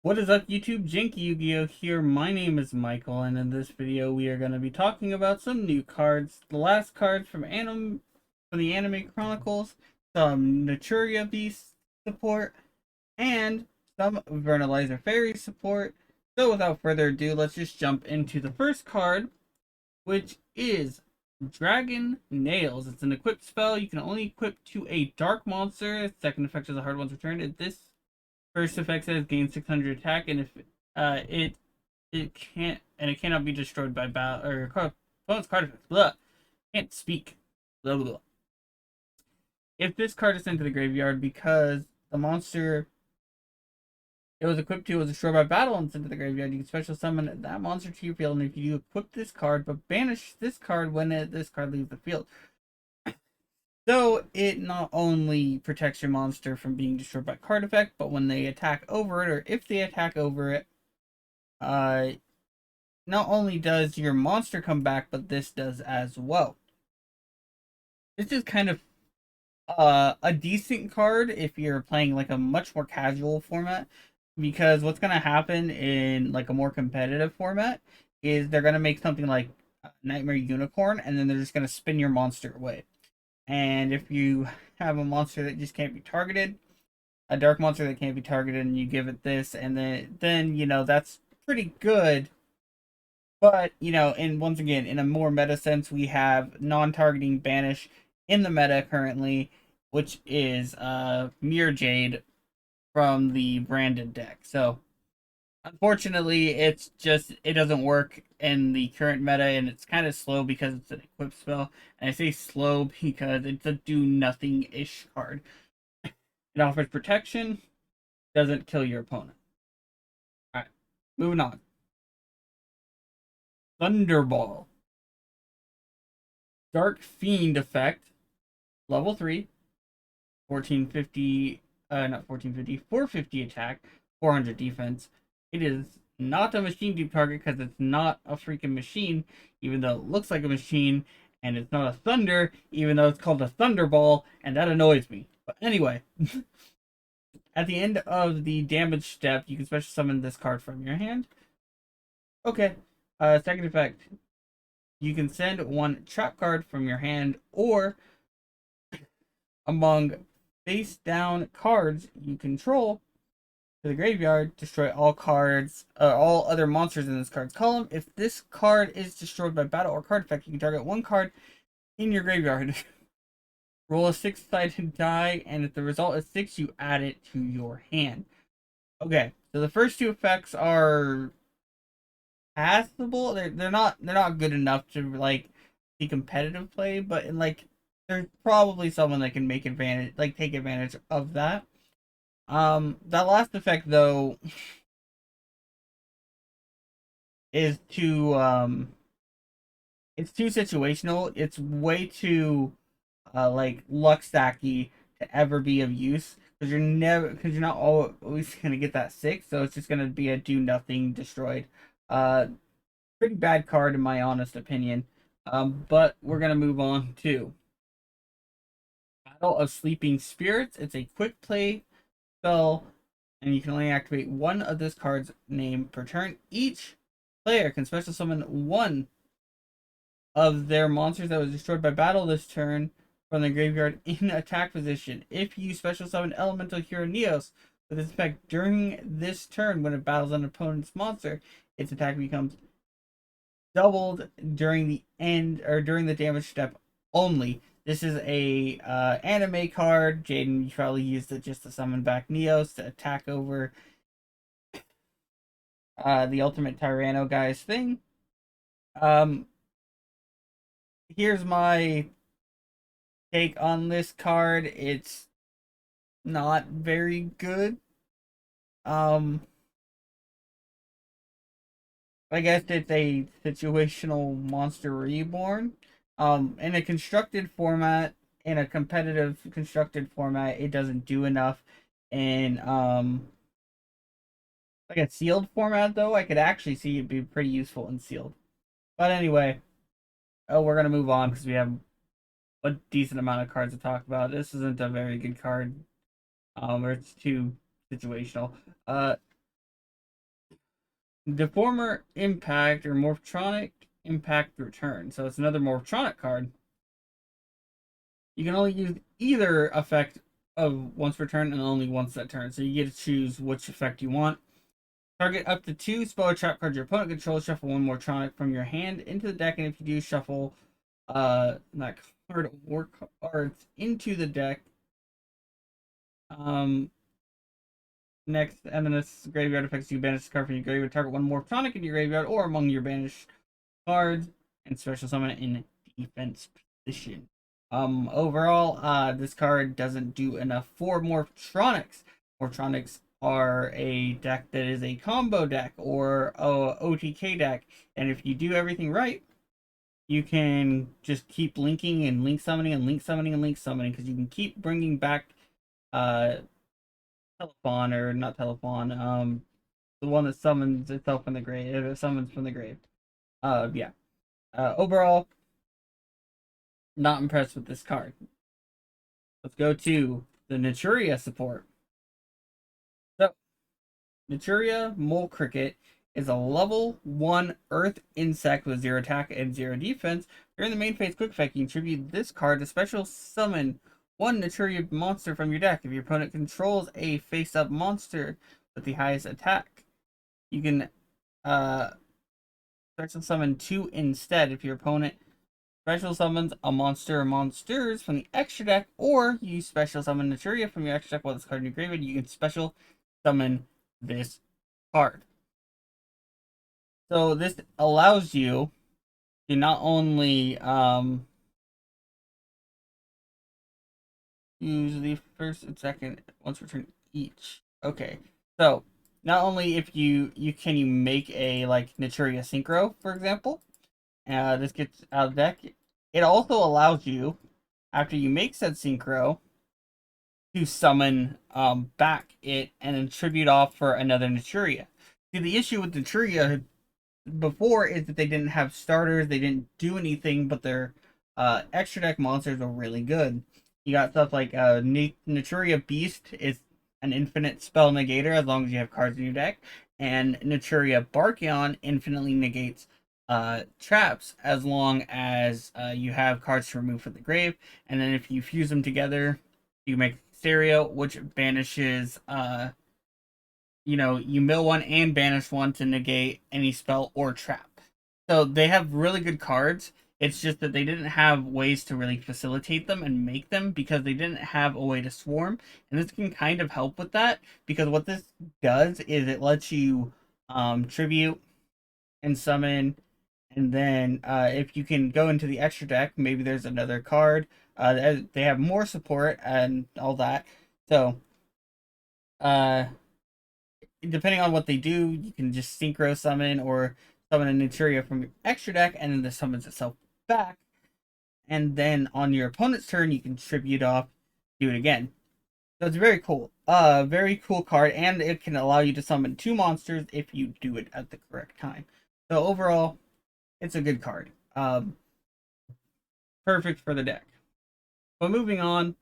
What is up, YouTube? JankyYGO here. My name is Michael, and in this video, we are going to be talking about some new cards. The last cards from the Anime Chronicles, some Naturia Beast support, and some Vernalizer Fairy support. So, without further ado, let's just jump into the first card, which is Dragon Nails. It's an equipped spell. You can only equip to a dark monster. Second effect is a hard one's returned. This first effect says gain 600 attack, and if it can't and it cannot be destroyed by battle or opponent's card effects. Blah, can't speak. Blah blah blah. If this card is sent to the graveyard because the monster it was equipped to was destroyed by battle and sent to the graveyard, you can special summon that monster to your field. And if you equip this card, but banish this card when this card leaves the field. So it not only protects your monster from being destroyed by card effect, but when they attack over it, or if they attack over it, uh, not only does your monster come back, but this does as well. This is kind of a decent card if you're playing like a much more casual format, because what's gonna happen in like a more competitive format is they're gonna make something like Nightmare Unicorn, and then they're just gonna spin your monster away. And if you have a monster that just can't be targeted, a dark monster that can't be targeted, and you give it this, and then you know that's pretty good. But and once again, in a more meta sense, we have non-targeting banish in the meta currently, which is Mirror Jade from the branded deck. So unfortunately, it doesn't work in the current meta, and it's kind of slow because it's an equip spell. And I say slow because it's a do nothing ish card. It offers protection, doesn't kill your opponent. All right, moving on. Thunderball. Dark Fiend effect, level 3, 1450, not 1450, 450 attack, 400 defense. It is not a machine deep target because it's not a freaking machine, even though it looks like a machine, and it's not a thunder, even though it's called a Thunderball, and that annoys me. But anyway, at the end of the damage step, you can special summon this card from your hand. Okay. Second effect, you can send one trap card from your hand or among face down cards you control to the graveyard. Destroy all cards, all other monsters in this card's column. If this card is destroyed by battle or card effect, you can target one card in your graveyard. Roll a six-sided die, and if the result is 6, you add it to your hand. Okay, so the first two effects are passable. They're not good enough to like be competitive play, but in like there's probably someone that can make advantage, like take advantage of that. That last effect though is too it's too situational. It's way too like luck stacky to ever be of use because you're not always gonna get that 6, so it's just gonna be a do nothing destroyed. Uh, Pretty bad card in my honest opinion. But we're gonna move on to Battle of Sleeping Spirits. It's a quick play spell, and you can only activate one of this card's name per turn. Each player can special summon one of their monsters that was destroyed by battle this turn from the graveyard in attack position. If you special summon Elemental Hero Neos with its effect during this turn when it battles an opponent's monster, its attack becomes doubled during the end or during the damage step only. This is a anime card. Jaden, you probably used it just to summon back Neos to attack over the Ultimate Tyranno guys thing. Um, Here's my take on this card. It's not very good. Um, I guess it's a situational monster reborn. In a constructed format, in a competitive constructed format, it doesn't do enough. In like a sealed format, though, I could actually see it be pretty useful in sealed. But anyway, we're gonna move on because we have a decent amount of cards to talk about. This isn't a very good card. Or it's too situational. Deformer Impact or Morphtronic Impact Return. So it's another Morphtronic card. You can only use either effect of once per turn and only once that turn. So you get to choose which effect you want. Target up to 2 spell or trap cards your opponent controls. Shuffle one Morphtronic from your hand into the deck, and if you do, shuffle that card or cards into the deck. Next, and then this graveyard effects, you banish the card from your graveyard. Target one Morphtronic in your graveyard or among your banished cards, and special summon it in defense position. Overall, this card doesn't do enough for Morphtronics. Morphtronics are a deck that is a combo deck or a OTK deck, and if you do everything right, you can just keep linking and link summoning and link summoning and link summoning, because you can keep bringing back Telephone, or not Telephone, the one that summons itself from the grave, it summons from the grave. Yeah. Overall, not impressed with this card. Let's go to the Naturia support. So, Naturia Mole Cricket is a level 1 Earth Insect with 0 attack and 0 defense. During the main phase quick effect, you contribute this card to special summon one Naturia monster from your deck. If your opponent controls a face-up monster with the highest attack, you can special summon 2 instead. If your opponent special summons a monster or monsters from the extra deck, or you special summon Naturia from your extra deck while this card in your graveyard, you can special summon this card. So this allows you to not only use the first and second once per turn each. Okay, so not only if you can make a like Naturia Synchro, for example, this gets out of deck. It also allows you, after you make said Synchro, to summon back it and then tribute off for another Naturia. See, the issue with Naturia before is that they didn't have starters, they didn't do anything, but their extra deck monsters were really good. You got stuff like Naturia Beast is an infinite spell negator as long as you have cards in your deck, and Naturia Barkion infinitely negates traps as long as you have cards to remove from the grave. And then if you fuse them together, you make Stereo, which banishes you mill one and banish one to negate any spell or trap. So they have really good cards. It's just that they didn't have ways to really facilitate them and make them, because they didn't have a way to swarm. And this can kind of help with that, because what this does is it lets you tribute and summon, and then if you can go into the extra deck, maybe there's another card. They have more support and all that. So depending on what they do, you can just synchro summon or summon a Naturia from your extra deck, and then this summons itself back. And then on your opponent's turn, you can tribute off, do it again. So it's very cool. Very cool card, and it can allow you to summon 2 monsters if you do it at the correct time. So overall, it's a good card. Perfect for the deck. But moving on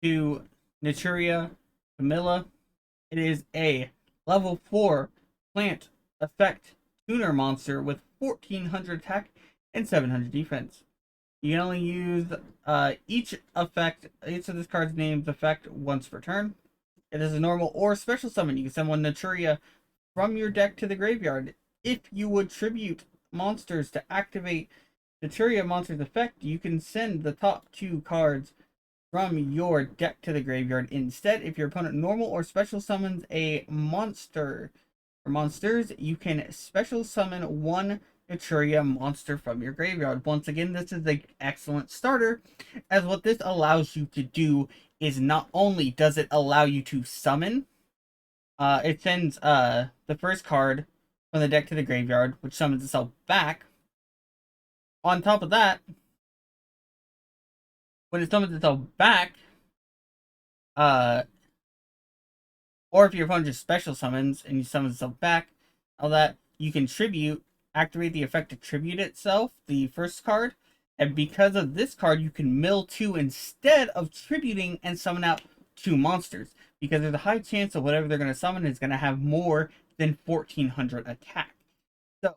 to Naturia Camilla, it is a level 4 plant effect tuner monster with 1400 attack and 700 defense. You can only use each of this card's name's effect once per turn. It is a normal or special summon. You can summon Naturia from your deck to the graveyard. If you would tribute monsters to activate Naturia monster's effect, you can send the top 2 cards from your deck to the graveyard instead. If your opponent normal or special summons a monster or monsters, you can special summon 1 Naturia monster from your graveyard. Once again, this is an excellent starter, as what this allows you to do is not only does it allow you to summon, it sends the first card from the deck to the graveyard, which summons itself back. On top of that, when it summons itself back, or if your opponent just special summons and you summon itself back, all that, you can activate the effect to tribute itself, the first card, and because of this card, you can mill 2 instead of tributing and summon out 2 monsters. because there's a high chance of whatever they're going to summon is going to have more than 1400 attack. So,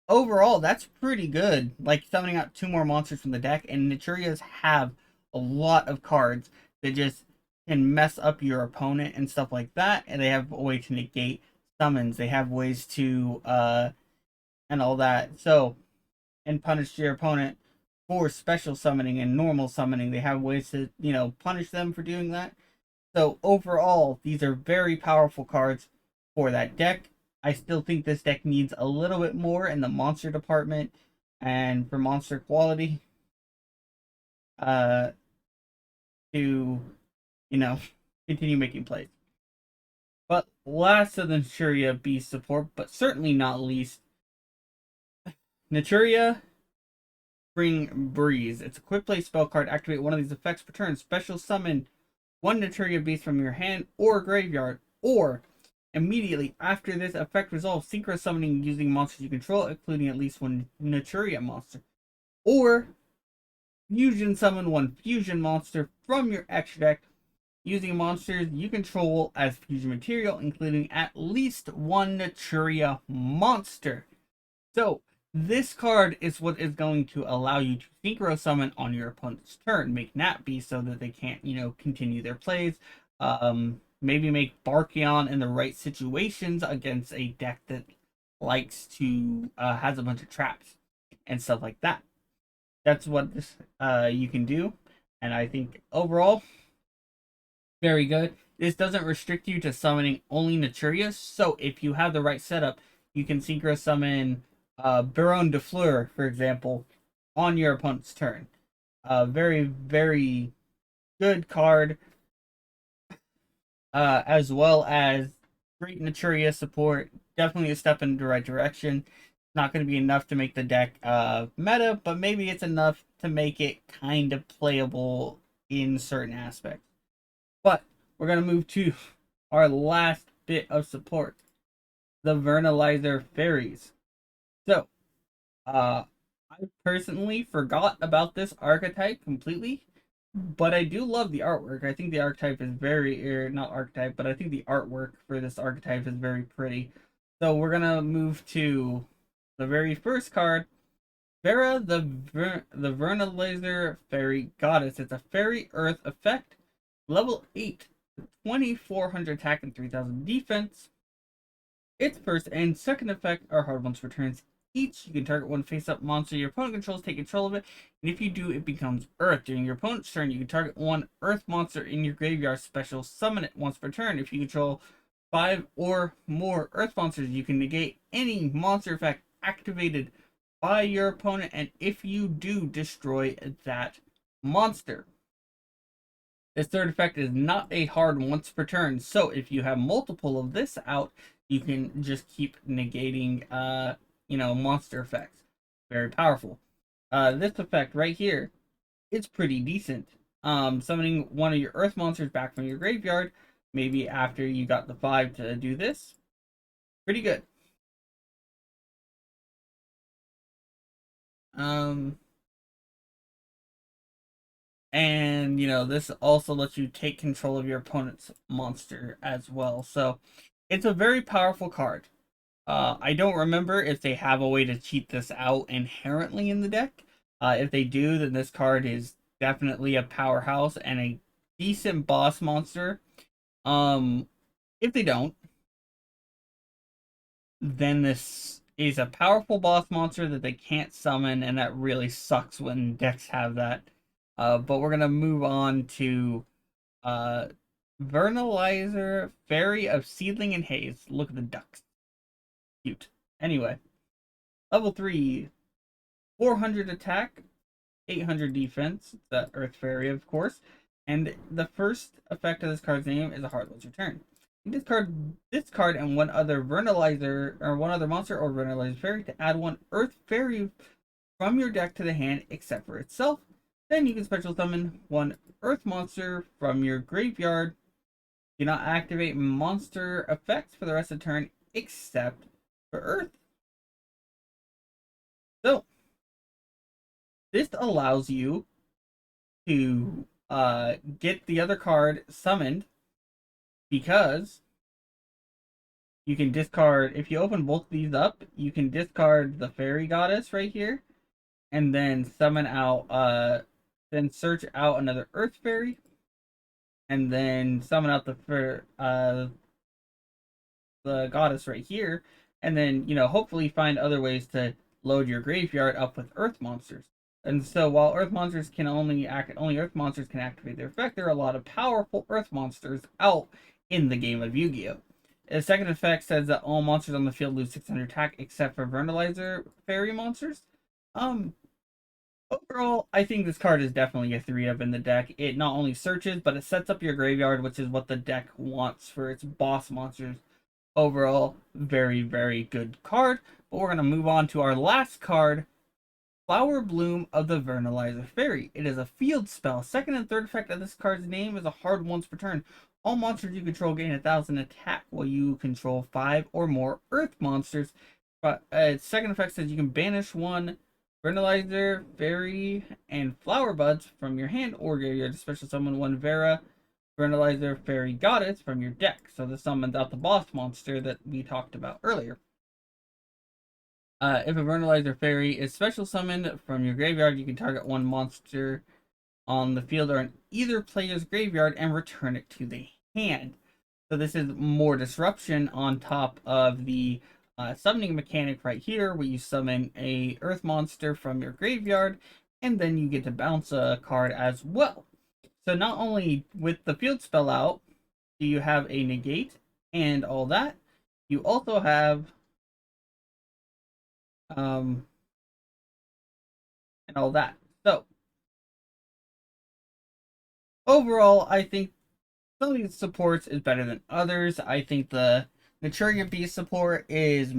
overall, that's pretty good. Like summoning out 2 more monsters from the deck, and Naturias have a lot of cards that just can mess up your opponent and stuff like that, and they have a way to negate summons. They have ways to and all that. So, and punish your opponent for special summoning and normal summoning. They have ways to, punish them for doing that. So overall, these are very powerful cards for that deck. I still think this deck needs a little bit more in the monster department and for monster quality uh to, you know, continue making plays. But last of the Naturia Beast support, but certainly not least, Naturia Spring Breeze. It's a quick play spell card. Activate one of these effects per turn. Special summon one Naturia Beast from your hand or graveyard, or immediately after this effect resolves, synchro summoning using monsters you control, including at least one Naturia monster. Or fusion summon one fusion monster from your extra deck using monsters you control as fusion material, including at least one Naturia monster. So, this card is what is going to allow you to synchro summon on your opponent's turn. Make Nat Beast so that they can't, continue their plays. Maybe make Barkion in the right situations against a deck that likes to has a bunch of traps and stuff like that. That's what this you can do, and I think overall very good. This doesn't restrict you to summoning only Naturias, so if you have the right setup, you can synchro summon Baron de Fleur, for example, on your opponent's turn. Very, very good card, as well as great Naturia support. Definitely a step in the right direction. Not going to be enough to make the deck meta, but maybe it's enough to make it kind of playable in certain aspects. But we're going to move to our last bit of support, the Vernalizer Fairies. So, I personally forgot about this archetype completely, but I do love the artwork. I think the archetype is not archetype, but I think the artwork for this archetype is very pretty. So we're going to move to the very first card, Vera, the Vernalizer Fairy Goddess. It's a Fairy Earth effect, level 8, 2400 attack and 3000 defense. Its first and second effect are hard once per turn each. You can target one face-up monster your opponent controls, take control of it, and if you do, it becomes Earth. During your opponent's turn, you can target one Earth monster in your graveyard, special summon it once per turn. If you control 5 or more Earth monsters, you can negate any monster effect activated by your opponent, and if you do, destroy that monster. This third effect is not a hard once per turn, so if you have multiple of this out, you can just keep negating monster effects. Very powerful. This effect right here is pretty decent. Summoning one of your earth monsters back from your graveyard, maybe after you got the 5 to do this. Pretty good. And this also lets you take control of your opponent's monster as well. So it's a very powerful card. I don't remember if they have a way to cheat this out inherently in the deck. If they do, then this card is definitely a powerhouse and a decent boss monster. If they don't, then this is a powerful boss monster that they can't summon, and that really sucks when decks have that. But we're gonna move on to Vernalizer, Fairy of Seedling and Haze. Look at the ducks. Cute. Anyway, level 3, 400 attack, 800 defense. It's the Earth Fairy, of course. And the first effect of this card's name is a Heartless Return. You discard this card and one other Vernalizer, or one other monster or Vernalizer Fairy to add one Earth Fairy from your deck to the hand except for itself. Then you can special summon one Earth monster from your graveyard. Do not activate monster effects for the rest of the turn except for Earth. So, this allows you to get the other card summoned, because you can discard, if you open both of these up, you can discard the fairy goddess right here, and then summon out, then search out another earth fairy, and then summon out the goddess right here, and then, hopefully find other ways to load your graveyard up with earth monsters. And so while earth monsters can only earth monsters can activate their effect, there are a lot of powerful earth monsters out in the game of Yu-Gi-Oh! The second effect says that all monsters on the field lose 600 attack except for Vernalizer fairy monsters. Um, Overall, I think this card is definitely a 3-up in the deck. It not only searches, but it sets up your graveyard, which is what the deck wants for its boss monsters. Overall, very, very good card. But we're going to move on to our last card, Flower Bloom of the Vernalizer Fairy. It is a field spell. Second and third effect of this card's name is a hard once per turn. All monsters you control gain 1,000 attack while you control 5 or more earth monsters. But its second effect says you can banish one Vernalizer, Fairy, and Flower Buds from your hand or graveyard to special summon one Vernalizer, Fairy Goddess from your deck. So this summons out the boss monster that we talked about earlier. If a Vernalizer Fairy is special summoned from your graveyard, you can target one monster on the field or in either player's graveyard and return it to the hand. So this is more disruption on top of the summoning mechanic right here, where you summon a earth monster from your graveyard, and then you get to bounce a card as well. So not only with the field spell out do you have a negate and all that, you also have and all that. So overall, I think some of these supports is better than others. I think the Naturia Beast support is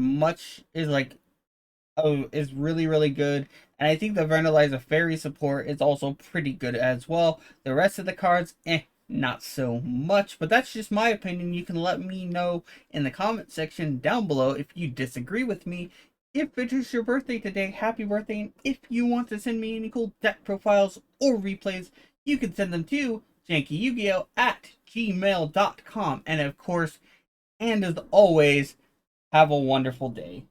really, really good. And I think the Vernalizer Fairy support is also pretty good as well. The rest of the cards, not so much. But that's just my opinion. You can let me know in the comment section down below if you disagree with me. If it is your birthday today, happy birthday. And if you want to send me any cool deck profiles or replays, you can send them to JankyYGO at gmail.com. And of course, and as always, have a wonderful day.